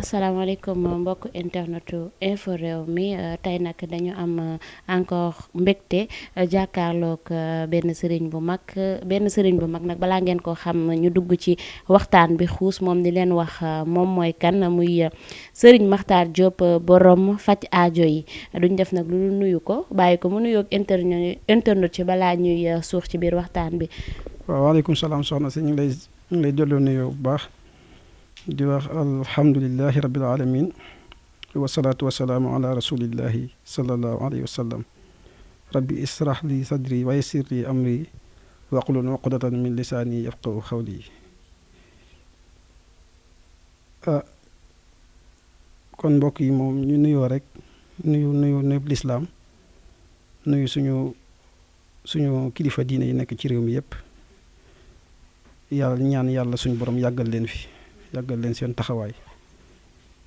asalaamaaleykum mbokk internetu info réew mi tey nag dañu am encore mbégte jàkkaarloog benn sëriñ bu mag nag balaa ngeen ko xam ñu dugg ci waxtaan bi xuus moom di leen wax moom mooy kan muy sëriñ Makhtar Diop borom faj aajo yi duñ def nag lu nuyu ko bàyyi ko mu nuyoog internet ci balaa ñuy suux ci biir waxtaan bi. waaw waaleykum salaam soxna si ñu ngi lay delloo nuyoo bu baax. di wax alhamdulilahi rabbil alamin wasalaatu wasalaamu ala rasulillahi salallahu alayhi wa sallam rabbi israh li sadri wa yassir li amri waqlul uqdatan min lisaani yafqahu xawli kon mbokk yi moom ñu nuyoo rek nuyu lislaam nuyu suñu kilifa diine yi nekk ci réew mi yépp yàlla suñu borom yàggal leen fi yàggal leen seen taxawaay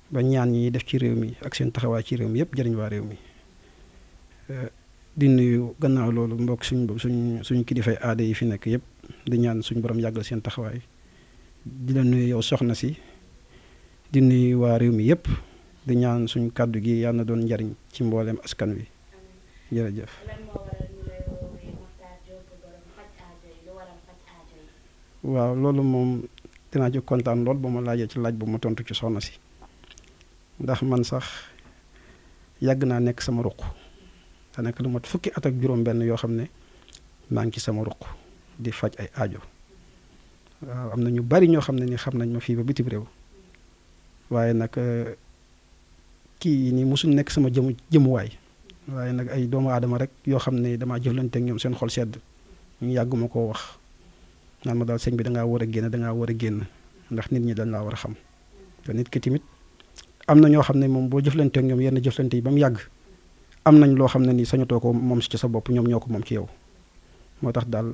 ba ñaan ñi def ci réew mi ak seen taxawaay ci réew mi yëpp jëriñ waa réew mi di nuyu gannaaw loolu mbokk suñu kilifay aada yi fi nekk yëpp di ñaan suñu borom yàggal seen taxawaay di la nuyu yow soxna si di nuyu waa réew mi yëpp di ñaan suñu kàddu gi yàlla na doon njariñ ci mbooleem askan wi jërëjëf. waaw loolu moom dinaa ci kontaan lool ba ma laajee ci laaj bu ma tontu ci soxna si ndax man sax yàgg naa nekk sama ruq da nekk lu mat fukki at ak juróom-benn yoo xam ne maa ngi ci sama ruq di faj ay aajo waaw am na ñu bari ñoo xam ne ni xam nañ ma fii ba bitim réew waaye nag kii yi nii mosul nekk sama jëmuwaay waaye nag ay doomu aadama rek yoo xam ne damaa jëflante ak ñoom seen xol sedd ñu yàgg ma koo wax. naan ma daal sëñ bi dangaa war a génn ndax nit ñi dañ laa war a xam te nit ki tamit am na ñoo xam ne moom boo jëflante ak ñoom yenn jëflante yi ba mu yàgg am nañ loo xam ne nii sañatoo ko moom ci sa bopp ñoom ñoo ko moom ci yow moo tax daal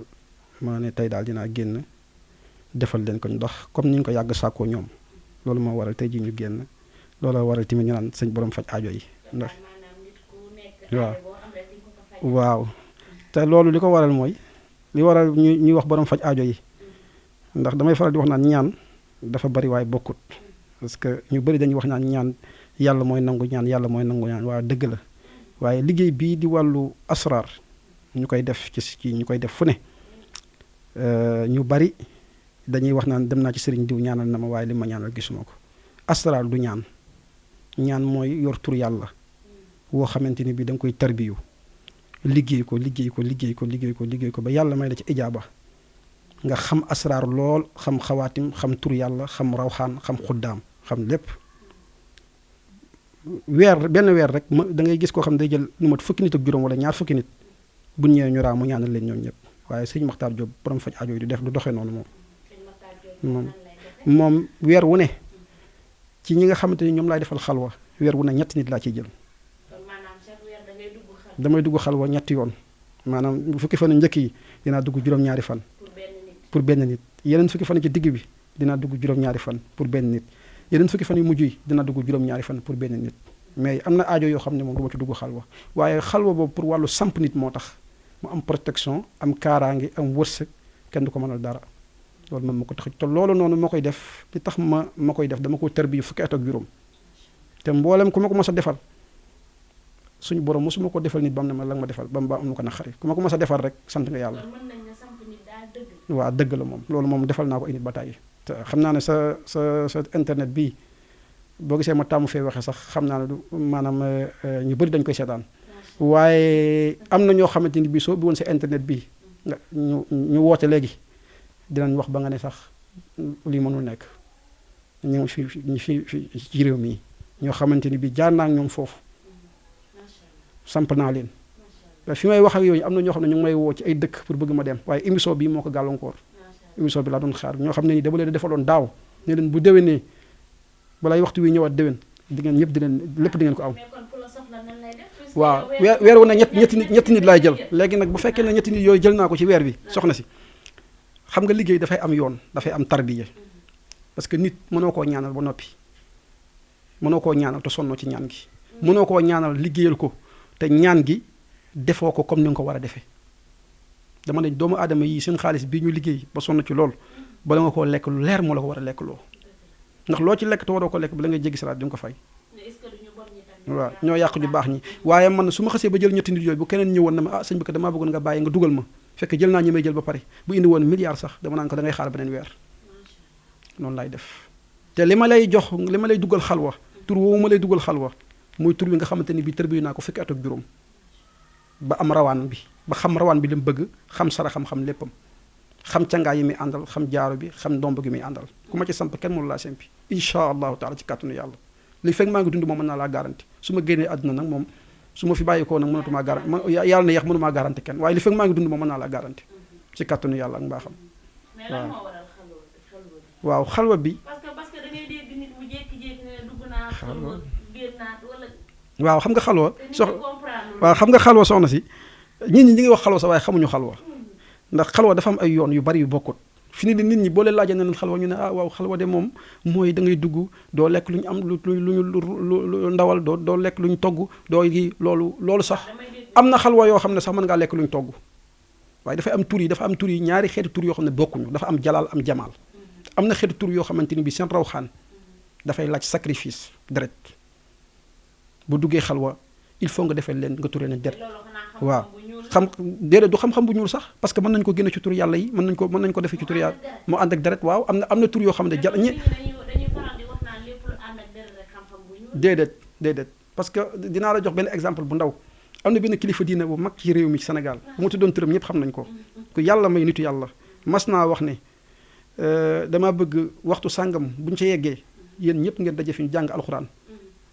ma ne tey daal dinaa génn defal leen ko ndax comme ni ñu ko yàgg sàkkoo ñoom loolu moo waral tey ji ñu génn looloo waral tamit ñu naan sëñ borom faj aajo yi ndax waaw te loolu li ko waral mooy li waral ñuy wax borom faj aajo yi ndax damay faral di wax naan ñaan dafa bari waaye bokkut parce que ñu bari dañuy wax naan ñaan yàlla mooy nangu ñaan waaye dëgg la waaye liggéey bii di wàllu asraar ñu koy def ci ñu koy def fu ne ñu bari dañuy wax naan dem naa ci sëriñ diw ñaanal na ma waaye li ma ñaanal gisuma ko asraar du ñaan mooy yor tur yàlla woo xamante ni bii da nga koy tarbiyu liggéey ko ba yàlla may la ci ijaaba nga xam asraar lool xam xawaatim xam tur yàlla xam rawxaan xam xuddaam xam lépp benn weer rek da ngay gis koo xam day jël lu mat fukki nit ak juróom wala ñaar fukki nit bu ñëwee ñu raa mu ñaanal leen ñoom ñëpp waaye sëñ Makhtar Diop borom faj aajo yi du doxee noonu moom weer wu ne ci ñi nga xamante ni ñoom laay defal xalwa weer wu ne ñetti nit laa ciy jël damay dugg xalwa ñetti yoon maanaam bu fukki fan njëkk yi dinaa dugg juróom-ñaari fan pour benn nit yeneen fukki fan ci digg bi dinaa dugg juróom-ñaari fan pour benn nit yeneen fukki fan yu mujj yi dinaa dugg juróom-ñaari fan pour benn nit mais am na aajo yoo xam ne moom du ma ci dugg xalwa waaye xalwa boobu pour wàllu samp nit moo tax mu am protection am kaaraange am wërsëg kenn du ko mënal dara loolu moom ma ko tax te loolu noonu moo koy def li tax ma koy def dama ko tarbiyu fukki at ak juróom te mboolem ku ma ko mos a defal suñu borom mosuma ko defal nit ba am ne ma la nga ma defal ba am na ko naqari ku ma ko mos a defal rek sant nga yàlla. waaw dëgg la moom loolu moom defal naa ko ay nit ba tàyyi te xam naa ne sa internet bii boo gisee ma tàmm fee waxee sax xam naa ne maanaam ñu bëri dañ koy seetaan waaye am na ñoo xamante ni bii soo bi woon sa internet bii nga ñu woote léegi dinañ wax ba nga ne sax lii mënul nekk ñu fi ci réew mi ñoo xamante ni bii jaar naa ak ñoom foofu. samp naa leen fi may wax ak yooyu am na ñoo xam ne ñu ngi may woo ci ay dëkk pour bëgg ma dem waaye émission bii moo ko gàllankoor émission bi laa doon xaar ñoo xam ne ni dama leen defaloon daaw ne leen bu déwénee balay waxtu wi ñëwaat déwén di ngeen ñëpp lépp di ngeen ko am waaw weer wu ne ñetti nit laay jël léegi nag bu fekkee ne ñetti nit yooyu jël naa ko ci weer bi soxna si xam nga liggéey dafay am yoon dafay am tarbiya parce que nit mënoo koo ñaanal ba noppi mënoo koo ñaanal te sonnoo ci ñaan gi mënoo koo ñaanal liggéeyal ko te ñaan gi defoo ko comme ni nga ko war a defee dama ne doomu aadama yi seen xaalis bii ñu liggéey ba sonn ci loolu bala nga koo lekk lu leer moo la ko war a lekk loo ndax loo ci lekk te waroo ko lekk bi la ngay jéggi siraat di nga ko fay. waaw ñoo yàq ñu baax ñi waaye man su ma xasee ba jël ñetti nit yooyu bu keneen ñëwoon na ma ah sëñ bi ko damaa bëggoon nga bàyyi nga dugal ma fekk jël naa ñi may jël ba pare bu indi woon milliard sax dama naan ko da ngay xaar beneen weer noonu laay def te li ma lay jox li ma lay dugal xalwa tur woowu ma lay dugal xalwa muy tur bi nga xamante ni bi tërbiyu naa ko fekki at ak juróom ba am rawaan bi ba xam rawaan bi li mu bëgg xam sara xam léppam xam cangaay yi muy àndal xam jaaro bi xam ndomb gi muy àndal ku ma ci samp kenn mënu laa sempi incha allahu taala ci kàttanu yàlla li fekk maa ngi dund moom mën naa laa garanti su ma génnee àdduna nag moom su ma fi bàyyikoo nag mënatumaa garanti yàlla na yeex mënumaa garanti kenn waaye li fekk maa ngi dund moom mën naa laa garanti ci kàttanu yàlla ak mbaaxam waaw xalwa bi parce que da ngay dégg nit mu jékki-jékki ne dugg naa xalwa génn naa wala waaw xam nga xalwa waaw xam nga xalwa soxna si nit ñi ngi wax xalwa sa waaye xamuñu xalwa ndax xalwa dafa am ay yoon yu bari yu bokkut fi ni nit ñi boo leen laajee ne leen xalwa ñu ne ah waaw xalwa de moom mooy da ngay dugg doo lekk lu ñu am lu ndawal doo lekk lu ñu togg doo gi loolu sax am na xalwa yoo xam ne sax mën ngaa lekk lu ñu togg waaye dafay am tur yi ñaari xeeti tur yoo xam ne bokkuñu dafa am jalaal am jamaal am na xeeti tur yoo xamante ni bi seen rawxaan dafay laaj sacrifice deret bu duggee xalwa il faut nga defee leen nga turee leen deret waaw déedéet du xam-xam bu ñuul sax parce que mën nañ ko génne ci tur yàlla yi mën nañ ko defee ci tur yàlla moo ànd ak deret waaw am na tur yoo xam ne déedéet parce que dinaa la jox benn exemple bu ndaw am na benn kilifa diine bu mag ci réew mi ci Sénégal bu ma tuddoon turam ñëpp xam nañ ko ku yàlla may nitu yàlla mas naa wax ne dama bëgg waxtu sàngam buñ ca yeggee yéen ñëpp ngeen daje fi ñu jàng alxuraan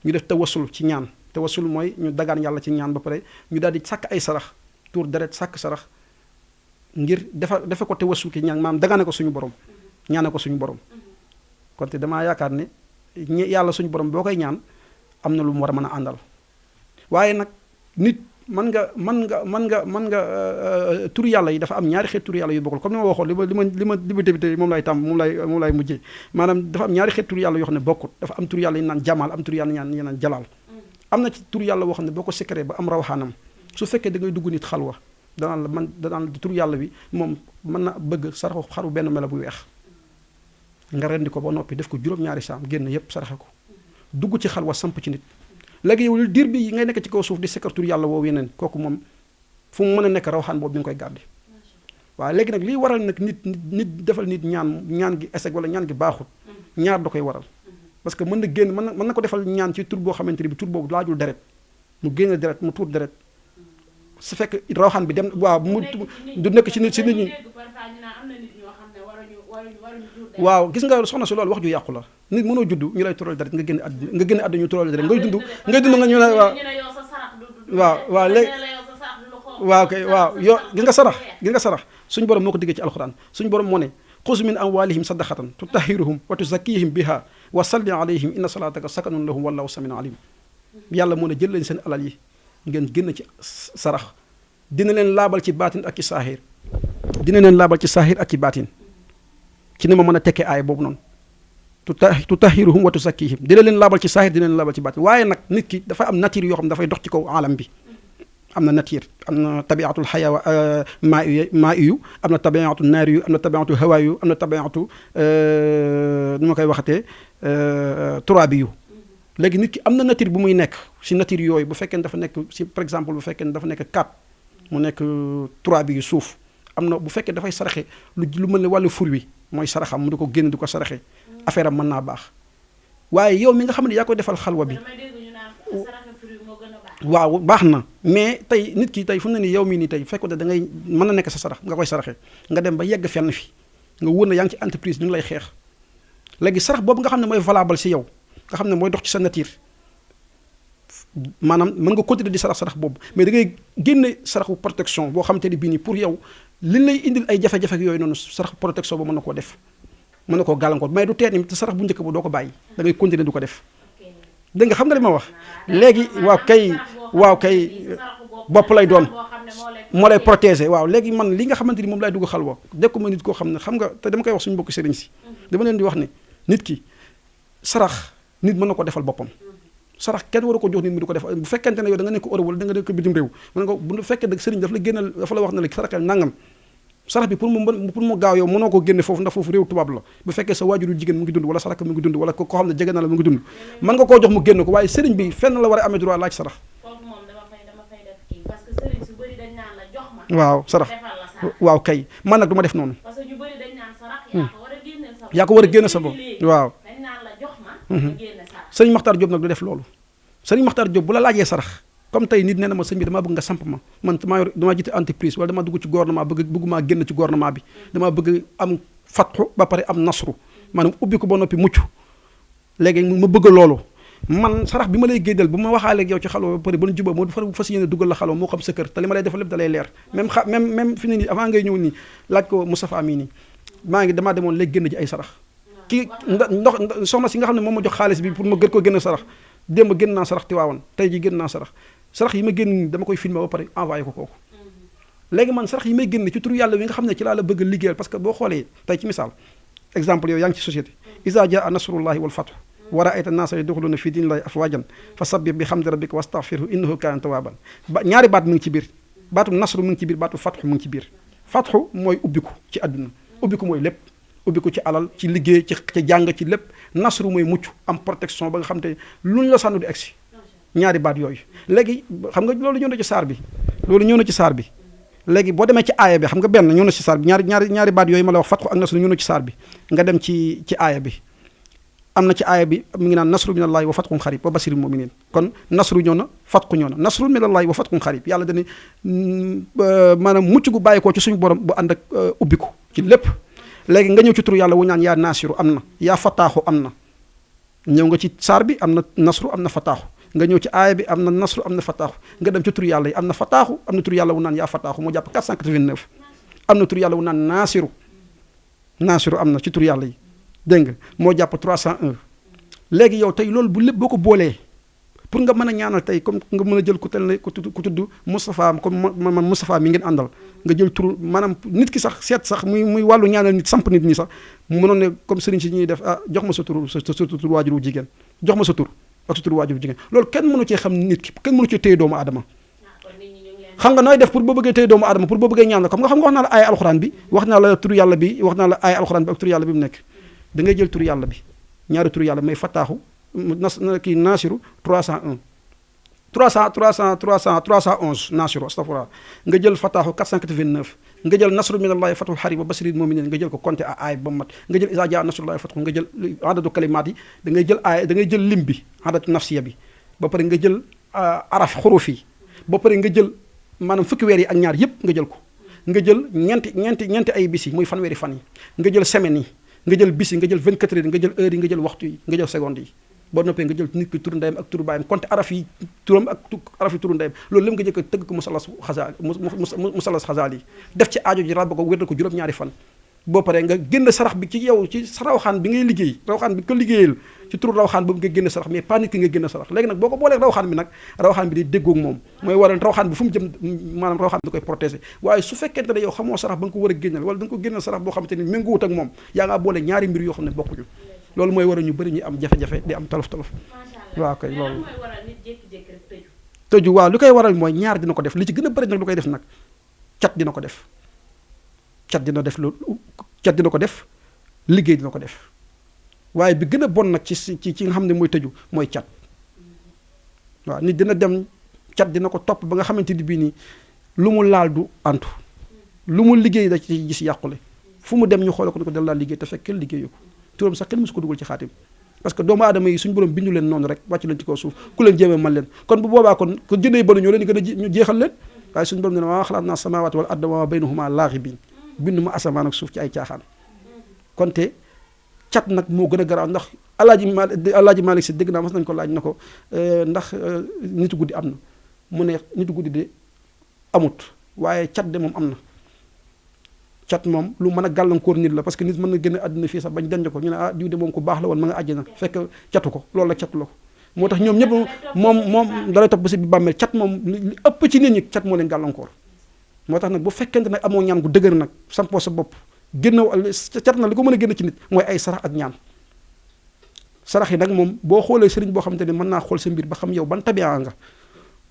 ñu def tawassul ci ñaan tawassul mooy ñu dagaan yàlla ci ñaan ba pare ñu daal di sàkk ay sarax tuur deret sàkk sarax ngir defe ko tawassul ki ñaan maam dagaane ko suñu borom ñaane ko suñu borom kon te damaa yaakaar ne yàlla suñu borom boo koy ñaan am na lu mu war a mën a àndal waaye nag nit mën nga tur yàlla yi dafa am ñaari xeet tur yàlla yu bokkul comme ni ma waxoon li ma débuté moom lay mujjee maanaam dafa am ñaari xeet tur yàlla yoo xam ne bokkut dafa am tur yàlla yi naan jamaal am tur yàlla yi naan jalaal am na ci tur yàlla boo xam ne boo ko secret ba am rawxaanam su fekkee da ngay dugg nit xalwa danaan la tur yàlla bi moom mën na bëgg saraxu xaru benn melo bu weex nga rendi ko ba noppi def ko juróom-ñaari saam génn yépp saraxe ko dugg ci xalwa samp ci nit léegi yow diir bi ngay nekk ci kaw suuf di secret tur yàlla woowu yeneen kooku moom fu mu mën a nekk rawxaan boobu bi nga koy gàddi waaw léegi nag liy waral nag nit defal nit ñaan gi échec wala ñaan gi baaxul ñaar da koy waral parce que mën na génn mën na ko defal ñaan ci tur boo xamante ni bi tur boobu laajul deret mu génn deret mu tuur deret su fekk rawxaan bi dem waaw mu du nekk ci nit ñi waaw gis nga soxna si loolu wax ju yàqu la nit mënoo judd ñu lay tural deret nga génn àdduna ñu tural deret ngay dund nga ñu ne waaw léegi waaw kay waaw yow gis nga sarax suñu borom moo ko diggee ci alxuraan suñu borom moo ne xuz min amwalihim sadaqatan tutahhiruhum wa tuzakkihim biha wa salli alayhim inna salataka sakanun lahum wallahu samin alim yàlla moo ne jël leen seen alal yi ngeen génn ci sarax dina leen laabal ci baatin ak ci saaxir ak ci baatin ci ni ma mën a tekkee aay boobu noonu tutahhiruhum wa tuzakkihim dina leen laabal ci saaxir dina leen laabal ci baatin waaye nag nit ki dafa am nature yoo xam ne dafay dox ci kaw alam bi am na nature am na tabiatul xayawa maa iyu am na tabiatu naari yu am na tabiatu hawa yu am na tabiatu nu ma koy waxatee turaabi yu léegi nit ki am na nature bu muy nekk si nature yooyu bu fekkee dafa nekk si par exemple bu fekkee dafa nekk 4 mu nekk turaabi yu suuf am na bu fekkee dafay saraxe lu mel ne wàllu fur wi mooy saraxam mu di ko génn di ko saraxe affaire am mën naa baax waaye yow mi nga xam ne yaa koy defal xalwa bi waaw baax na mais tey nit ki tey fu mu ne nii yow mii nii tey fekkoon da ngay mën na nekk sa sarax nga koy saraxe nga dem ba yegg fenn fi nga wër na yaa ngi ci entreprise ñu ngi lay xeex léegi sarax boobu nga xam ne mooy valable si yow nga xam ne mooy dox ci sa nature maanaam mën nga continuer di sarax boobu mais da ngay génne saraxu protection boo xamante ni bii nii pour yow li lay indil ay jafe-jafe yooyu noonu sarax protection ba mën na koo def mën na koo gàllankoor mais du tee ni te sarax bu njëkk ba doo ko bàyyi da ngay continuer du ko def dégg nga xam nga li ma wax léegi waaw kay bopp lay doon moo lay protéger waaw léegi man li nga xamante ni moom lay dugg xalwa dekku ma nit koo xam ne xam nga te dama koy wax suñu mbokk sëriñ si dama leen di wax ne nit ki sarax nit mën na ko defal boppam sarax kenn waru ko jox nit mi di ko def bu fekkente ne yow da nga nekk Europe wala da nga nekk bitim réew mën nga bu fekkee da sëriñ daf la génnal dafa la wax ne la saraxel nangam sarax bi pour mu gaaw yow mënoo ko génne foofu ndax foofu réew tubaab la bu fekkee sa waajuru jigéen mu ngi dund wala saraka mu ngi dund wala ko xam ne jege na la mu ngi dund mën nga koo jox mu génn ko waaye sëriñ bi fenn la war a amee droit laaj sarax. foofu moom dama fay def kii parce que sëriñ su bëri dañ naan la jox ma. waaw sarax waaw kay man nag du ma def noonu. parce que ñu bëri dañ naan sarax yaa ko war a génne sa bopp. yaa ko war a génne sa bopp waaw. dañ naan la jox ma. nga génne sarax. sëriñ Makhtar Diop nag du def loolu sëriñ Makhtar Diop bu la laajee sarax comme tey nit nee na ma sëñ bi damaa bëgg nga samp ma man damaa jiite entreprise wala damaa dugg ci gouvernement bëggumaa génn ci gouvernement bi damaa bëgg am fatxu ba pare am nasru maanaam ubbi ko ba noppi mucc léegi ma bëgg loolu man sarax bi ma lay génneel bu ma waxaaleeg yow ci xalwa ba pare ba nu juba moo fas yéene dugal la xalwa moo xam sa kër te li ma lay defal lépp da lay leer même fi ne nii avant ngay ñëw nii laaj ko Moustapha mii nii damaa demoon léegi génn ji ay sarax kii ndox soxna si nga xam ne moom ma jox xaalis bi pour ma gën ko génn sarax démb génn naa sarax Tiwaawan tey ji génn naa sarax yi ma génn nii dama koy filmer ba pare envoyé ko kooku léegi man sarax yi may génn ci turu yàlla wi nga xam ne ci laa la bëgg a liggéeyal parce que boo xoolee tey ci misaal exemple yow yaa ngi ci société iza jaa nasrullahi wal fathu wa ra'ayta an-naasa yadkhuluuna fi diinillahi afwaajan fasabbih bihamdi rabbika wastaghfirhu innahu kaana tawwaaban ñaari baat mu ngi ci biir baatu nasru mu ngi ci biir baatu fathu mu ngi ci biir fathu mooy ubbiku ci àdduna ubbiku mooy lépp ubbiku ci alal ci liggéey ci jàng ci lépp nasru mooy mucc am protection ba nga xam te luñ la sànnu di egsi ñaari baat yooyu léegi xam nga loolu ñëw na ci saar bi léegi boo demee ci aaya bi xam nga benn ñëw na ci saar bi ñaari baat yooyu ma la wax fatxu ak nasru ñëw na ci saar bi nga dem ci aaya bi am na ci aaya bi mi ngi naan nasru minallahi wa fatxun xarib wa basiril muminin kon nasru ñëw na fatxu ñëw na nasru minallahi wa fatxun xarib yàlla dani maanaam mucc gu bàyyi koo ci suñu borom bu ànd ak ubbiku ci lépp léegi nga ñëw ci turu yàlla wu ñaan yaa naasiru am na yaa fataaxu am na ñëw nga ci saar bi am na nasru am na fataaxu nga ñëw ci aaya bi am na nasru am na fataaxu nga dem ci turu yàlla yi am na fataaxu am na turu yàlla wu naan yaa fataaxu moo jàpp 489 am na turu yàlla wu naan naasiru am na ci turu yàlla yi dégg nga moo jàpp 301 léegi yow tey loolu bu lépp boo ko boolee pour nga mën a ñaanal tey comme nga mën a jël ku tel ne ku tudd Moustapha comme man Moustapha mi ngeen àndal nga jël turu maanaam nit ki sax seet sax muy wàllu ñaanal nit samp nit ñi sax mu mënoon ne comme sëriñ si ñuy def jox ma sa tur waajuru jigéen jox ma sa tur ak sa tur waajuru jigéen loolu kenn mënu cee xam nit ki kenn mënu cee téye doomu aadama xam nga nooy def pour boo bëggee téye doomu aadama pour boo bëggee ñaanal comme nga xam nga wax naa la aaya alxuraan bi wax naa la turu yàlla bi wax naa la aaya alxuraan bi ak turu yàlla bi mu nekk da ngay jël turu yàlla bi ñaari turu yàlla may fataaxu kii naasiru 301 311 naasiru astafurlah nga jël fataaxu 489 nga jël nasru minallahi fathul xarib wa basiril muminin nga jël ko compté aay ba mat nga jël isa jaa nasrullahi fathu nga jël adadu kalimaat yi da ngay jël aay da ngay jël lim bi adadu nafsiya bi ba pare nga jël araf xuruf yi ba pare nga jël maanaam fukki weer yi ak ñaar yëpp nga jël ko nga jël ñeenti ay bis yi muy fanweeri fan yi nga jël semaine yi nga jël bis yi nga jël 24 heures yi nga jël heure yi nga jël waxtu yi nga jël seconde yi boo noppee nga jël nit ki turu ndeyam ak turu baayam compté araf yi turam ak araf yi turu ndeyam loolu lépp nga jëkk tëgg ko musalas xasaal yi def ci aajo ji rabba ko wérdal ko juróom-ñaari fan boo paree nga génn sarax bi ci yow ci sa rawxaan bi ngay liggéey rawxaan bi ko liggéeyal ci turu rawxaan boobu nga génn sarax mais pas nit ki nga génn sarax léegi nag boo ko boolee rawxaan bi nag rawxaan bi di déggoog moom mooy waral rawxaan bi fu mu jëm maanaam rawxaan bi da koy protéger waaye su fekkente ne yow xamoo sarax ba nga ko war a génnal wala da nga ko génnal sarax boo xamante ni méngoowut ak moom yaa ngaa boole ñaari mbir yoo xam ne bokkuñu loolu mooy waral ñu bëri ñuy am jafe-jafe di am tolof-tolof waaw kay loolu tëju waaw li koy waral mooy ñaar dina ko def li ci gën a bëri nag lu koy def nag cat dina ko def cat dina ko def liggéey dina ko def waaye bi gën a bon nag ci nga xam ne mooy tëju mooy cat waaw nit dina dem cat dina ko topp ba nga xamante ni bii nii lu mu laal du antu lu mu liggéey da ci gis yàqule fu mu dem ñu xoole ko ne ko dal laa liggéey te fekk kenn liggéeyu ko turam sax kenn mësu ko dugal ci xaatim parce que doomu aadama yi suñu borom bindu leen noonu rek wàcc leen ci kaw suuf ku leen jéemee man leen kon bu boobaa kon ko jëndee banu ñoo leen gën a ñu jeexal leen waaye suñu borom ne maa xalaat naa samaawaati wal arda wa maa baynahuma laaxibiin bindu ma asamaan ak suuf ci ay caaxaan kon te cat nag moo gën a garaaw ndax alaaji Malick si dégg naa mas nañu ko laaj na ko ndax nitu guddi am na mu ne nitu guddi de amut waaye cat de moom am na cat moom lu mën a gàllankoor nit la parce que nit mën na gën a àddina fii sax bañ denc ko ñu ne diw de moom ku baax la woon ma nga àjjana fekk catu ko loolu la catu la ko moo tax ñoom ñëpp moom dalay topp ba si bi bàmmeel cat moom li ëpp ci nit ñi cat moo leen gàllankoor moo tax nag bu fekkente nag amoo ñaan gu dëgër nag sampoo sa bopp génn cat na li ko mën a génn ci nit mooy ay sarax ak ñaan sarax yi nag moom boo xoolee sëriñ boo xamante ne mën naa xool sa mbir ba xam yow ban tabiaa nga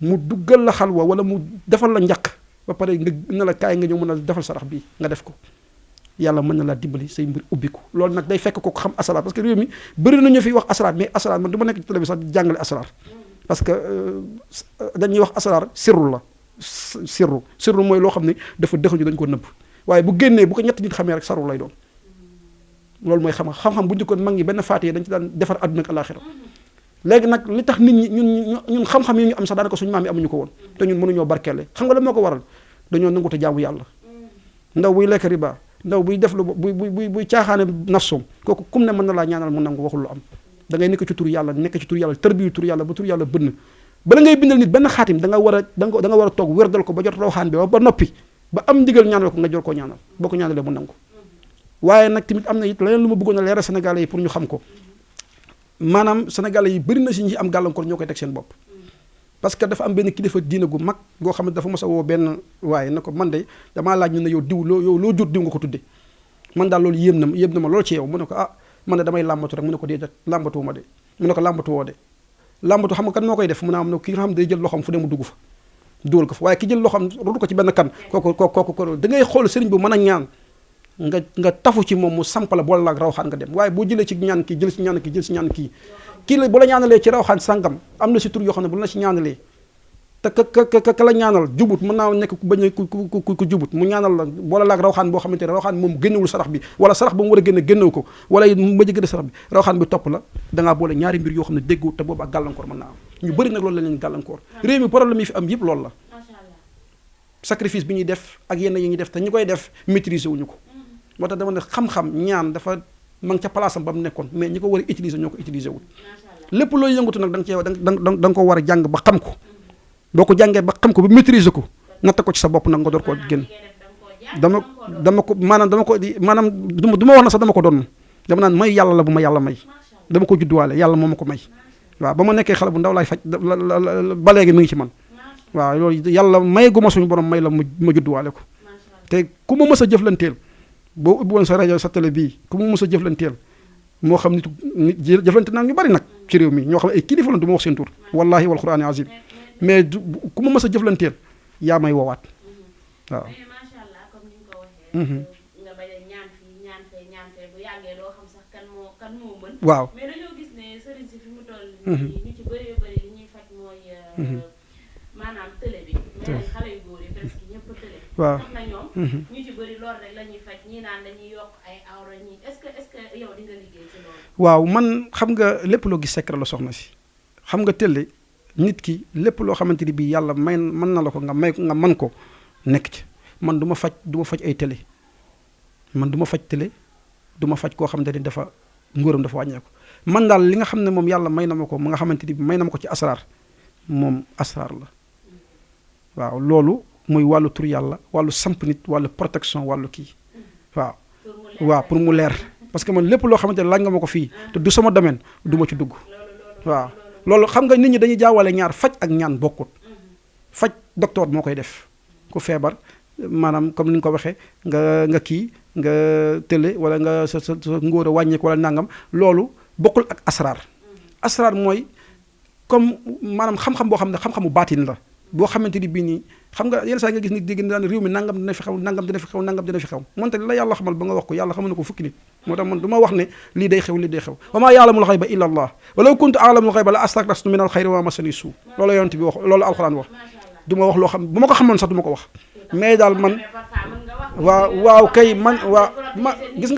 mu duggal la xalwa wala mu defal la njaq ba pare nga ne la kaay nga ñëw mën a defal sarax bii nga def ko yàlla mën na laa dimbali say mbir ubbiku loolu nag day fekk ko xam asraar parce que réew mi bëri na ñu fi wax asraar mais asraar man du ma nekk ci télé bi sax di jàngale asraar parce que dañuy wax asraar sirru la sirru mooy loo xam ne dafa dëxuñu dañ ko nëbb waaye bu génnee bu ko ñett nit xamee rek saru lay doon loolu mooy xam-xam bu njëkkoon mag ñi benn faatee dañ ci daan defar àdduna ak àllaaxira léegi nag li tax nit ñi ñun xam-xam yi ñu am sax daanaka suñu maam yi amuñu ko woon te ñun mënuñoo barkeele xam nga la moo ko waral dañoo nangu te jaamu yàlla ndaw buy lekk riba ndaw buy def lu buy caaxaane nafsoom kooku kum ne mën na laa ñaanal mu nangu waxul lu am da ngay nekk ci tur yàlla tërbiyu tur yàlla ba tur yàlla bënn bala ngay bindal nit benn xaatim da nga war a toog wérdal ko ba jot rawxaan bi ba noppi ba am ndigal ñaanal ko nga jor koo ñaanal boo ko ñaanalee mu nangu waaye nag tamit am na it leneen lu ma bëggoon a leeral Sénégalais yi pour ñu xam ko maanaam Sénégalais yi bëri na si ñi am gàllankoor ñoo koy teg seen bopp parce que dafa am benn kilifa diina gu mag goo xam ne dafa mos a woo benn waaye na ko man de damaa laaj ñu ne yow diw loo jur diw nga ko tudde man daal loolu yéem na ma loolu ci yow mu ne ko man de damay làmbatu rek mu ne ko déedéet làmbatuwuma de mu ne ko làmbatu woo de làmbatu xam nga kan moo koy def mu ne am na ki nga xam ne day jël loxoom fu ne mu dugg fa dugal ko fa waaye ki jël loxoom rutu ko ci benn kan kooku da ngay xool sëriñ bu mën a ñaan nga tafu ci moom mu sampala boole laak rawxaan nga dem waaye boo jëlee ci ñaan kii jël si ñaan kii kii la bu la ñaanalee ci rawxaan sàngam am na si tur yoo xam ne bu la si ñaanalee te ka la ñaanal jubut mën naa nekk ku bañ ku jubut mu ñaanal la boole laak rawxaan boo xamante ne rawxaan moom génnewul sarax bi wala sarax ba mu war a génnew ko wala mu bëj gën a sarax bi rawxaan bi topp la dangaa boole ñaari mbir yoo xam ne déggoo te boobu ak gàllankoor mën naa am ñu bëri nag loolu la leen gàllankoor réew mi problème yi fi am yëpp loolu la sacrifice bi ñuy def ak yenn yi ñuy def te ñu koy def maîtriser wuñu ko moo tax dama ne xam-xam ñaan dafa ma ngi ca place am ba mu nekkoon mais ñi ko war a utiliser ñoo ko utiliser wul lépp looy yëngatu nag da nga ko war a jàng ba xam ko boo ko jàngee ba xam ko ba maîtriser ko natt ko ci sa bopp nag nga door koo génn dama ko maanaam du ma wax na sax dama ko doon dama naan may yàlla la bu ma yàlla may dama ko judduwaale yàlla moo ma ko may waaw ba ma nekkee xale bu ndaw laay faj ba léegi mi ngi ci man waaw loolu yàlla may gu ma suñu borom may la ma judduwaale ko te ku ma mës a jëflanteel boo ubbi woon sa rajo sa télé bii ku ma mës a jëflanteel moo xam nit jëflante naa ñu bari nag ci réew mi ñoo xam ne ay kilifa la du ma wax seen tur wallahi wal qur'aani azim mais ku ma mës a jëflanteel yaa may woowaat waaw. macha allah comme ni nga ko waxee. nga bañ a ñaan fee bu yàggee doo xam sax kan moo mën. waaw mais dañoo gis ne sëriñ si fi mu toll nii ñu ci bëree bëri li ñuy faj mooy. maanaam télé bi. mais xale yu góor yi presque ñëpp télé. waaw tax na ñoom. ñu ci bëri loolu rek la ñuy faj ñii naan dañuy yokk ay awra ñii est-ce que yow di nga liggéey ci loolu. waaw man xam nga lépp loo gis secret la soxna si xam nga télé nit ki lépp loo xamante ni bii yàlla mën na la ko nga mën ko nekk ci man du ma faj ay télé man du ma faj télé du ma faj koo xamante ni dafa ngóoram dafa wàññeeku man daal li nga xam ne moom yàlla may na ma ko mu nga xamante ni may na ma ko ci asraar moom asraar la waaw loolu muy wàllu tur yàlla wàllu samp nit wàllu protection wàllu kii waaw pour mu leer parce que man lépp loo xamante ne laaj nga ma ko fii te du sama domaine du ma ci dugg waaw loolu xam nga nit ñi dañuy jaawale ñaar faj ak ñaan bokkut faj docteur moo koy def ku feebar maanaam comme ni nga ko waxee nga kii nga tële wala nga sa ngóor a wàññeeku wala nangam loolu bokkul ak asraar mooy comme maanaam xam-xam boo xam ne xam-xamu baatin la boo xamante ni bii nii xam nga yenn saa nga gis nit dégg daan réew mi nangam dina fi xew nangam dina fi xew nangam dina fi xew moonte la yàlla xamal ba nga wax ko yàlla xamal na ko fukki nit moo tax man du ma wax ne lii day xew wa maa ya'lamul ghayba illa allah walaw kuntu a'lamul ghayba la astakbartu minal khayri wa ma massani suu loolu yonent bi wax loolu alxuraan wax du ma wax loo xam bu ma ko xamoon sax du ma ko wax mais daal man waaw kay man gis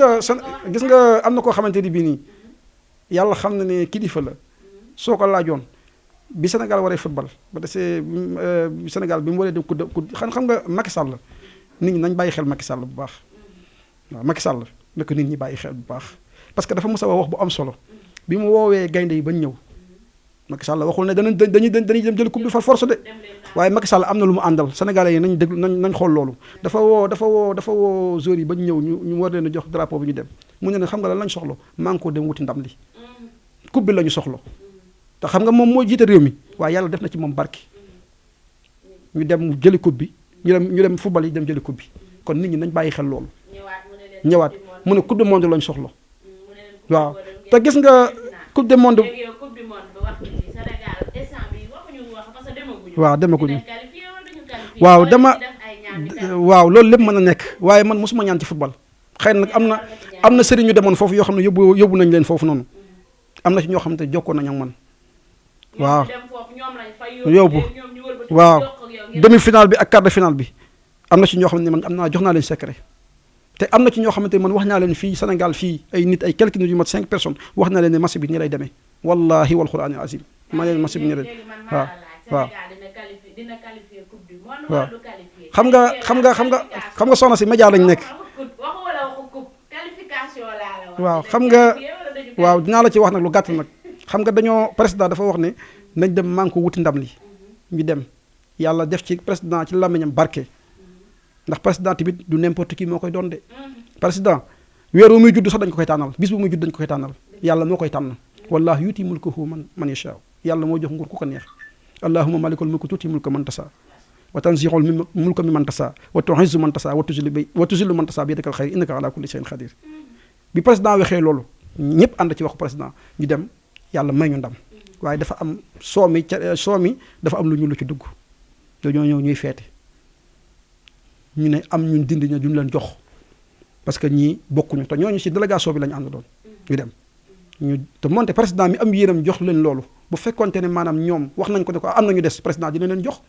nga am na koo xamante ni bii nii yàlla xam na ne kilifa la soo ko laajoon bi Sénégal waree football ba desee Sénégal bi mu waree dem xam nga Macky Sall nit ñi nañ bàyyi xel Macky Sall bu baax waaw Macky Sall na ko nit ñi bàyyi xel bu baax parce que dafa mos a wax bu am solo bi mu woowee gaynde yi bañ ñëw Macky Sall waxul ne dañuy dem jël coupe bi par force de waaye Macky Sall am na lu mu àndal Sénégalais yi nañ déglu nañ xool loolu dafa woo joueurs yi bañ ñëw ñu war leen a jox drapeau bi ñu dem mu ne xam nga lan lañ soxla maa ngi ko dem wuti ndam li coupe bi la ñu soxla te xam nga moom moo jiite réew mi waaye yàlla def na ci moom barki ñu dem jëli coupe bi ñu dem football yi dem jëli coupe bi kon nit ñi nañ bàyyi xel loolu ñëwaat mu ne coupe du monde lañ soxla waaw te gis nga coupe du monde waaw demaguñu waaw waaw loolu lépp mën na nekk waaye man mosuma ñaan ci football xëy na nag am na sëriñ ñu demoon foofu yoo xam ne yóbbu nañ leen foofu noonu am na ci ñoo xam ne jokkoon nañ ak man waaw yóbbu waaw demi final bi ak quart de final bi am na ci ñoo xam ne man jox naa leen secret te am na ci ñoo xamante ne man wax naa leen fii Sénégal fii ay nit ay quelques nit yu mat 5 personnes wax naa leen ne match bi ni lay demee wallahi wal qur'an al azim ma leen match bi ni lay waaw waaw waaw xam nga soxna si média lañ nekk waaw xam nga waaw dinaa la ci wax nag lu gàtt nag xam nga dañoo président dafa wax ne nañ dem man ko wuti ndam li ñu dem yàlla def ci président ci làmmiñam barke ndax président tamit du n'importe qui moo koy doon de président weer wu muy judd sax dañ ko koy tànnal bis bu muy judd dañ ko koy tànnal yàlla moo koy tànn wallahi yuti mulkahu man yasha yàlla moo jox nguur ku ko neex allahumma malikul mulki tuuti mulka man tasa wa tanzihul mulka mimman tasa wa tu'izzu man tasa wa tuzillu man tasa bi yadikal khayr innaka ala kulli shay'in qadir bi président waxee loolu ñëpp ànd ci waxu président ñu dem yàlla may ñu ndam waaye dafa am soo mi dafa am lu ñu lu ci dugg dañoo ñëw ñuy feete ñu ne am ñun dindi ñu duñ leen jox parce que ñii bokkuñu te ñooñu ci délégation bi la ñu ànd doon ñu dem te moonte président mi am yéenam jox leen loolu bu fekkonte ne maanaam ñoom wax nañ ko ne ko am nañu des président dina leen jox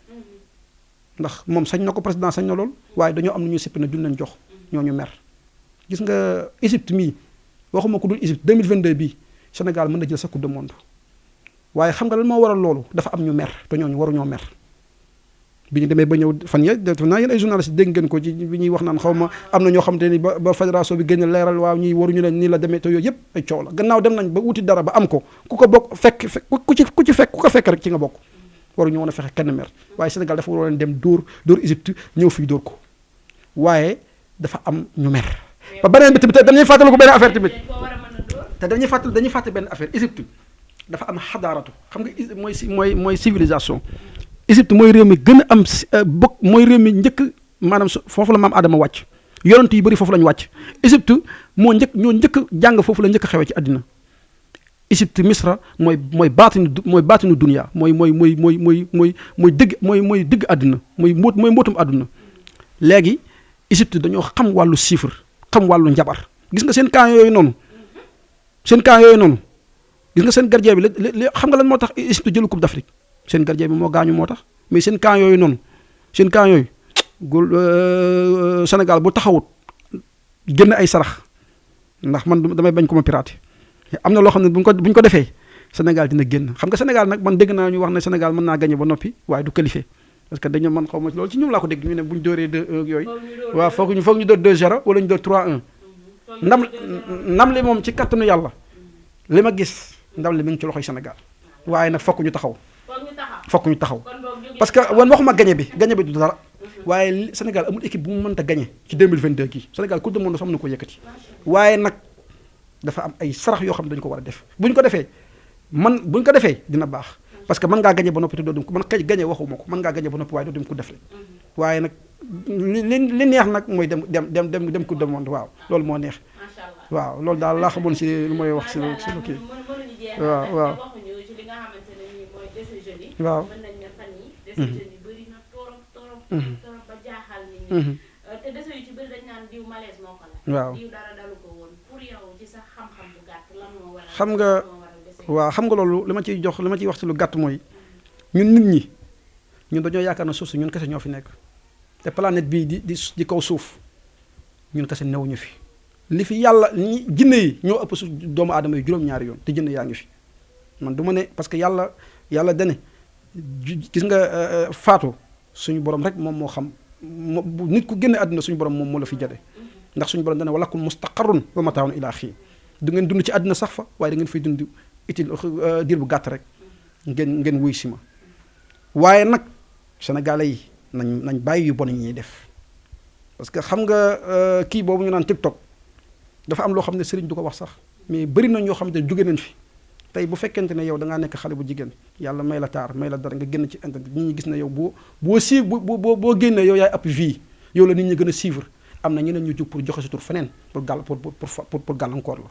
ndax moom sañ na ko président sañ na loolu waaye dañoo am na ñuy sippi ne duñ leen jox ñooñu mer gis nga Égypte mii waxuma ko dul Égypte 2022 bii Sénégal mën na jël sa coupe du monde waaye xam nga lan moo waral loolu dafa am ñu mer te ñooñu waruñoo mer bi ñu demee ba ñëw fan yee def naa yéen ay journalistes dégg ngeen ko ci bi ñuy wax naan xaw ma am na ñoo xamante ni ba fédération bi génn leeral waaw ñuy waruñu leen nii la demee te yooyu yëpp ay coow la gannaaw dem nañ ba wuti dara ba am ko ku ko bokk ku ko fekk rek ci nga bokk waruñu woon a fexe kenn mer waaye Sénégal dafa waroon dem dóor Égypte ñëw fii dóor ko waaye dafa am ñu mer ba beneen bi tamit dañuy fàttali ko benn affaire tamit te dañuy fàttali benn affaire Égypte dafa am xadaaratu xam nga mooy civilisation Égypte mooy réew mi gën a am mooy réew mi njëkk maanaam foofu la maam Adama wàcc yonent yu bëri foofu la ñu wàcc Égypte ñoo njëkk jàng foofu la njëkk xewee ci àddina Égypte Misra mooy baatinu dunya mooy dëgg àddina mooy mbootum àdduna léegi Égypte dañoo xam wàllu chiffre xam wàllu njabar gis nga seen camp yooyu noonu gis nga seen gardien bi xam nga lan moo tax Égypte jëlu coupe d'Afrique seen gardien bi moo gaañu moo tax mais seen camp yooyu Sénégal bu taxawut génn ay sarax ndax man damay bañ ko ma piraté am na loo xam ne buñ ko defee Sénégal dina génn xam nga Sénégal nag man dégg naa ñu wax ne Sénégal mën naa gagné ba noppi waaye du qualifié parce que dañu man xaw ma loolu ci ñoom laa ko dégg ñu ne bu ñu dóoree 2-1 yooyu waaw foog ñu dóor 2-0 wala ñu dóor 3-1 ndam li moom ci kattanu yàlla li ma gis ndam li mi ngi ci loxoy Sénégal waaye nag fokk ñu taxaw parce que wan waxuma gagné bi du dara waaye Sénégal amul équipe bu mu mënta gagné ci 2022 gii Sénégal coupe du monde sax mën na ko yëkkati waaye nag dafa am ay sarax yoo xam ne dañu ko war a def buñ ko defee dina baax parce que mën ngaa gagné ba noppi te doo dem ko man kay gagné waxuma ko mën ngaa gagné ba noppi waaye doo dem ko def waaye nag li neex nag mooy dem coupe du monde waaw loolu moo neex waaw loolu daal laa xamoon si lu mooy wax si lu kii waaw waaw waaw te dese yu ci bëri dañ naan diw malaise moo ko la waaw diw dara dalu ko woon pour yow ci sa xam-xam bu gàtt lan moo waral xam nga waaw xam nga loolu li ma ciy wax ci lu gàtt mooy ñun nit ñi ñun dañoo yaakaar na suuf si ñun kese ñoo fi nekk te planète bii di kaw suuf ñun kese newuñu fi li fi yàlla jinne yi ñoo ëpp su doomu aadama yi juróom-ñaari yoon te jinne yaa ngi fi man du ma ne parce que yàlla dane gis nga faatu suñu borom rek moom moo xam nit ku génne àdduna suñu borom moom moo la fi jëlee ndax suñu borom dane walakum mustaqarrun wa mataawun ilaa xiin du ngeen dund ci àdduna sax fa waaye da ngeen fay dund utile diir bu gàtt rek ngeen wuy si ma waaye nag sénégalais yi nañ bàyyi yu bon yi ñuy def parce que xam nga kii boobu ñu naan TikTok dafa am loo xam ne sëriñ du ko wax sax mais bëri nañ ñoo xamante ne jóge nañ fi tey bu fekkente ne yow da ngaa nekk xale bu jigéen yàlla may la taar may la dara nga génn ci internet nit ñi gis na yow boo génnee yow yaay ëpp vie yow la nit ñi gën a suivre am na ñeneen ñu jug pour joxe sa tur feneen pour gàllankoor la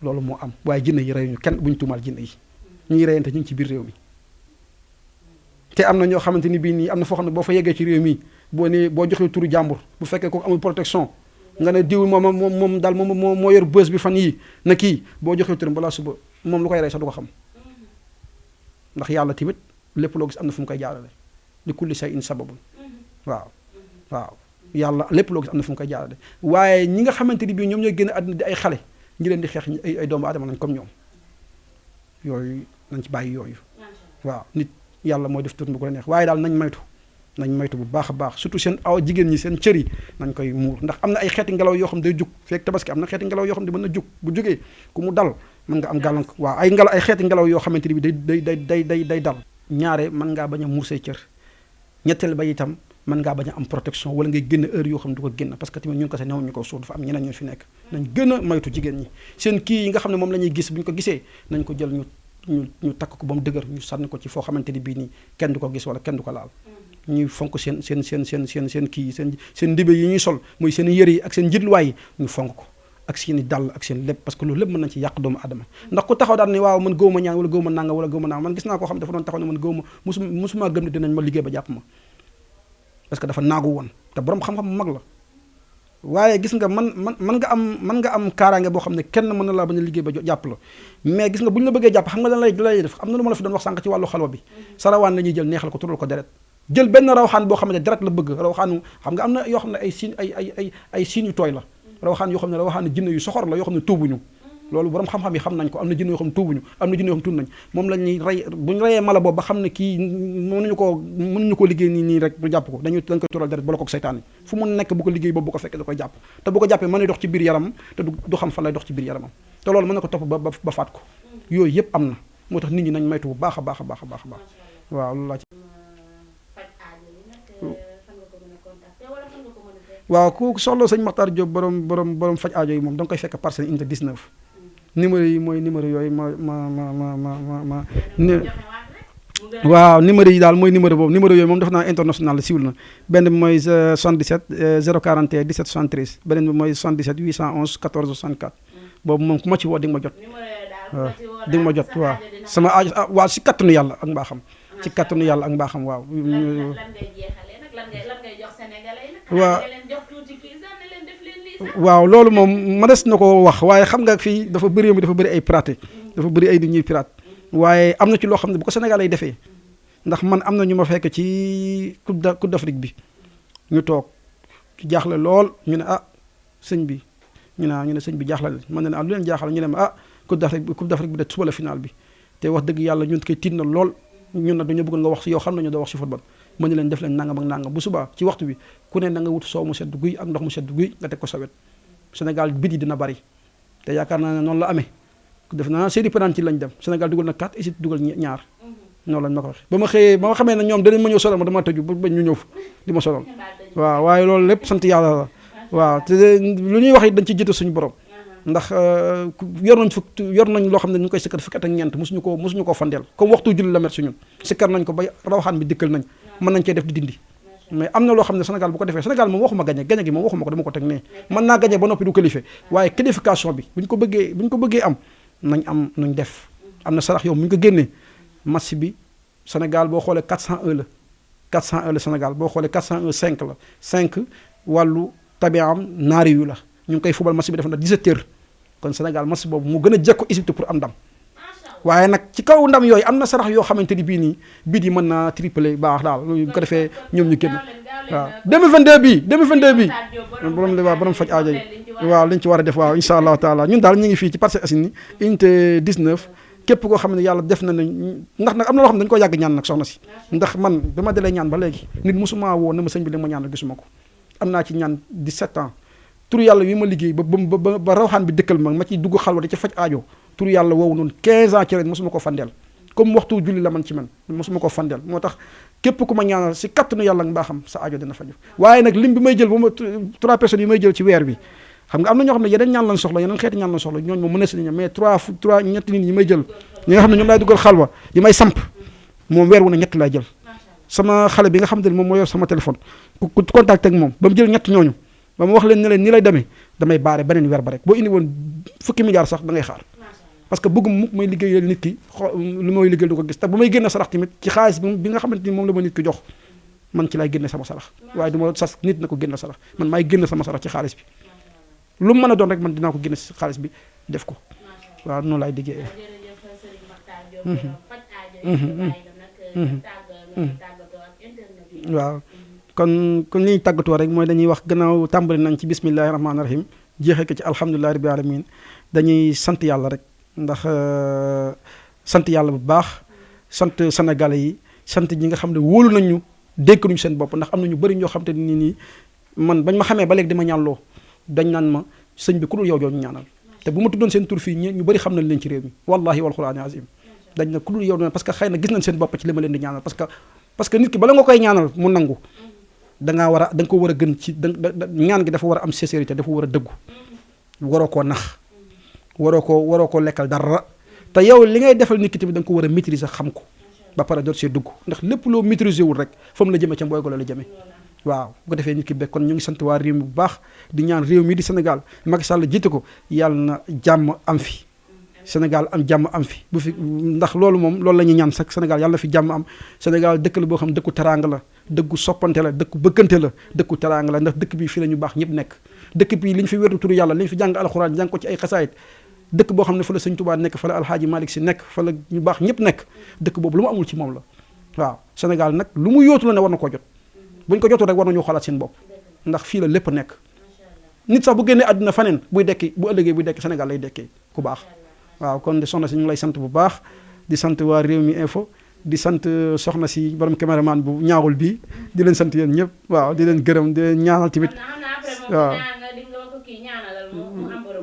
loolu moo am waaye jinne yi reyuñu kenn bu ñu tuumaal jinne yi ñuy reyante ñu ngi ci biir réew mi te am na ñoo xamante ni bii nii am na foo xam ne boo fa yeggee ci réew mi boo nee boo joxee turu jàmbur bu fekkee kooku amul protection nga ne diw moom daal moom moo yor bës bi fan yii na kii boo joxee turam balaa suba moom lu koy rey sax du ko xam ndax yàlla tamit lépp loo gis am na fu mu koy jaarale li kulli shay'in sababun waaw yàlla lépp loo gis am na fu mu koy jaarale waaye ñi nga xamante ni bii ñoom ñooy génn àdduna di ay xale ñi leen di xeex ay doomu aadama lañ comme ñoom yooyu nañ ci bàyyi yooyu waaw nit yàlla mooy def tur bu ko neex waaye daal nañ maytu bu baax a baax surtout seen jigéen ñi seen cër yi nañ koy muur ndax am na ay xeeti ngelaw yoo xam day jug fekk tabaski am na xeeti ngelaw yoo xam ne mën na jug bu jógee ku mu dal mën nga am gàllank waaw ay xeeti ngelaw yoo xamante ni bi day dal ñaare mën ngaa bañ a muur say cër ñetteel ba itam mën ngaa bañ a am protection wala ngay génn heure yoo xam ne du ko génn parce que tamit ñun ko se newuñu ko suuf dafa am ñeneen ñu fi nekk nañ gën a maytu jigéen ñi seen kii yi nga xam ne moom la ñuy gis bu ñu ko gisee nañ ko jël ñu takk ko ba mu dëgër ñu sànni ko ci foo xamante ni bii nii kenn du ko gis wala kenn du ko laal ñuy fonk seen kii yi seen ndibe yi ñuy sol muy seen yëre yi ak seen njitluwaay yi ñu fonk ko ak seen i dàll ak seen lépp parce que loolu lépp mën nañ ci yàq doomu adama ndax ku taxaw daal ne waaw man gëwuma ñaan wala gëwuma nanga wala gëwuma nanga man gis naa koo xam ne dafa doon taxaw ne man gëwuma musuma gëm ne dinañ ma liggéey ba jàpp ma parce que dafa naagu woon te borom xam-xam bu mag la waaye gis nga man nga am kaaraange boo xam ne kenn mën na laa bañ a liggéey ba jàpp la mais gis nga bu ñu la bëggee jàpp xam nga lan lay def am na lu ma la fi doon wax sànq ci wàllu xalwa bi sarawaan la ñuy jël neexal ko tural ko deret jël benn rawxaan boo xam ne deret la bëgg rawxaanu xam nga am na yoo xam ne ay siin yu tooy la rawxaan yoo xam ne rawxaan jinne yu soxor la yoo xam ne tuubuñu loolu borom xam-xam yi xam nañ ko am na jinne yoo xam ne tuubuñu am na jinne yoo xam ne tuub nañ moom la ñuy rey bu ñu reyee mala boobu ba xam ne kii mënuñu ko liggéey nii rek du jàpp ko dañ koy tural deret bala ko seytaan yi fu mu nekk bu ko liggéey boobu bu ko fekkee da koy jàpp te bu ko jàppee mën na dox ci biir yaramam te du xam fan lay dox ci biir yaramam te loolu mën na ko topp ba faat ko yooyu yëpp am na moo tax nit ñi nañ maytu bu baax a baax a baax a baax a baax waaw loolu laa ci waaw ku soxla sëñ Makhtar Diop borom faj aajo yi moom da nga koy fekk parcelle unité 19 numéro yi mooy numéro yooyu waaw numéro yi daal mooy numéro boobu numéro yooyu moom def naa international siwul na benn bi mooy 77 041 17 73 beneen bi mooy 77 811 14 64 boobu moom ku ma ci woo di nga ma jot waaw di nga ma jot waaw sama aajo waaw si kattanu yàlla ak mbaaxam ci kattanu yàlla ak mbaaxam waaw waaw loolu moom ma des na ko wax waaye xam nga fii dafa bëri ay piraté dafa bëri ay nit ñuy pirate waaye am na ci loo xam ne bu ko Sénégal ay defee ndax man am na ñu ma fekk ci coupe d'Afrique bi ñu toog jaaxle lool ñu ne sëñ bi ñu ne sëñ bi jaaxle man ne lu leen jaaxal ñu ne ma coupe d'Afrique bi de suba la final bi te wax dëgg yàlla ñun koy tiit na lool ñun nag dañoo bëgg nga wax si yow xam nañu doo wax si football mën na leen def leen nangam ak nangam bu subaa ci waxtu bi ku ne na nga wut soow mu sedd guy ak ndox mu sedd guy nga teg ko sa wet Sénégal bit yi dina bari te yaakaar naa ne noonu la amee def naa seeni penalty lañ dem Sénégal dugal na 4 Égypte dugal ñaar noonu lañ ma ko waxee ba ma xamee ne ñoom danañ ma ñëw sonal ma dama tëju ba ñu ñëw di ma sonal waaw waaye loolu lépp sant yàlla la waaw te lu ñuy wax it dañ ci jiite suñu borom ndax yor nañ loo xam ne ñu koy sikkar fukki at ak ñeent mosuñu koo fandeel comme waxtu julli la met suñun sikkar nañ ko ba rawaxaan bi dikkal nañ mën nañ cee def di dindi mais am na loo xam ne Sénégal bu ko defee Sénégal moom waxuma gañe gi moom waxuma ko dama ko teg ne mën naa gañe ba noppi du qualifié waaye qualification bi buñ ko bëggee am nañ am nuñ def am na sarax yow mu ñu ko génnee match bi Sénégal boo xoolee 401 la 401 la Sénégal boo xoolee 401 5 la 5 wàllu tabiam naari yu la ñu ngi koy fubal match bi def na 17 heures kon Sénégal match boobu mu gën a jekku Égypte pour am ndam waaye nag ci kaw ndam yooyu am na sarax yoo xamante ni bii nii bii mën naa triplé baax daal bu ko defee ñoom ñu génn waaw 2022 bii borom faj aajo yi waaw liñ ci war a def waaw incha allahu taala ñun daal ñu ngi fii ci Parcelles Assainies unité 19 képp koo xam ne yàlla def na ne ndax nag am na loo xam ne dañu ko yàgg ñaan nag soxna si ndax man dama dalee ñaan ba léegi nit mosuma woo na ma sëñ bi li ma ñaan gisuma ko am naa ci ñaan 17 ans tur yàlla wi ma liggéey ba rawxaan bi dëkkal ma ci dugg xalwa di ca faj aajo tur yàlla woowu noonu 15 ans ci ren mosuma ko fandeel comme waxtu julli la man ci man mosuma ko fandeel moo tax képp ku ma ñaanal si kattanu yàlla nga xam sa aajo dina faju waaye nag lim bi may jël ba ma 3 personnes yi may jël ci weer bi xam nga am na ñoo xam ne yeneen ñaan lañ soxla yeneen xeeti ñaan lañ soxla ñooñu moom mën na si ña mais 3 ñetti nit ñi may jël ñi nga xam ne ñoom laay duggal xalwa yi may samp moom weer wu ne ñett laay jël sama xale bi nga xam ne moom moo yor sama téléphone ku contacté ak moom ba mu jël ñett ñooñu ba ma wax leen ne leen ni lay demee damay baare beneen weer ba rek boo indi woon fukki milliards sax da ngay xaar parce que bëggum mukk may liggéeyal nit ki lu may liggéeyal du ko gis te bu may génn sarax tamit ci xaalis bi nga xamante ni moom la ma nit ki jox man ci laay génne sama sarax waaye du ma sas nit na ko génne sarax man maay génne sama sarax ci xaalis bi lu mu mën a doon rek man dinaa ko génne ci xaalis bi def ko waaw noonu laay liggéeyee. waaw kon li ñuy tàggatoo rek mooy dañuy wax gannaaw tàmbali nañ ci bismillahi rahmaani rahim jeexee ko ci alhamdulillahi rabbil alamin dañuy sant yàlla rek ndax sant yàlla bu baax sant sénégalais yi sant ñi nga xam ne wóolu nañu dénk nañu seen bopp ndax am na ñu bëri ñoo xam te ni nii man bañ ma xamee ba léegi dama ñaanloo dañ naan ma sëñ bi ku dul yow doo ñu ñaanal te bu ma tuddoon seen tur fii ñu bëri xam nañ leen ci réew mi wallahi wal qur'ani azim dañ na ku dul yow parce que xëy na gis nañ seen bopp ci li ma leen di ñaanal parce que nit ki bala nga koy ñaanal mu nangu da nga ko war a gën ci ñaan gi dafa war a am sincérité dafa war a dëggu waroo koo nax waroo koo lekkal dara te yow li ngay defal nit ki tamit da nga ko war a maîtriser xam ko ba pare doot see dugg ndax lépp loo maîtriser wul rek fa mu la jëmee ca mbooy golo la jëmee waaw bu ko defee nit ki bekk kon ñu ngi sant waa réew mi bu baax di ñaan réew mi di Sénégal Macky Sall jiite ko yàlla na jàmm am fi Sénégal am jàmm am fi bu fi ndax loolu moom loolu la ñuy ñaan sax Sénégal yàlla na fi jàmm am Sénégal dëkk la boo xam dëkku teraanga la dëkku soppante la dëkku bëggante la dëkku teraanga la ndax dëkk bi fii la ñu baax ñëpp nekk dëkk bi li ñu fi wéetu turu yàlla li ñu fi jàng alxuraan jàng ko ci ay xasaayit dëkk boo xam ne fa la sëñ Tuubaa nekk fa la alxaaji Malick Si nekk fa la ñu baax ñëpp nekk dëkk boobu lu mu amul ci moom la waaw Sénégal nag lu mu yóotu la ne war na koo jot buñ ko jotul rek war nañu xoolaat seen bopp ndax fii la lépp nekk nit sax bu génnee àdduna faneen buy dekki bu ëllëgee buy dekki Sénégal lay dekkee ku baax waaw kon de soxna si ñu ngi lay sant bu baax di sant waa Rewmi Info di sant soxna si borom caméraman bu ñaawul bii di leen sant yéen ñëpp waaw di leen gërëm di leen ñaanal tamit waaw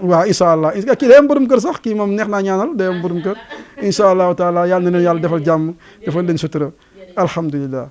waaw incha allah kii day am borom kër sax kii moom neex naa ñaanal day am borom kër incha allahu taala yàlla na leen yàlla defal jàmm defal leen sutura alhamdulilah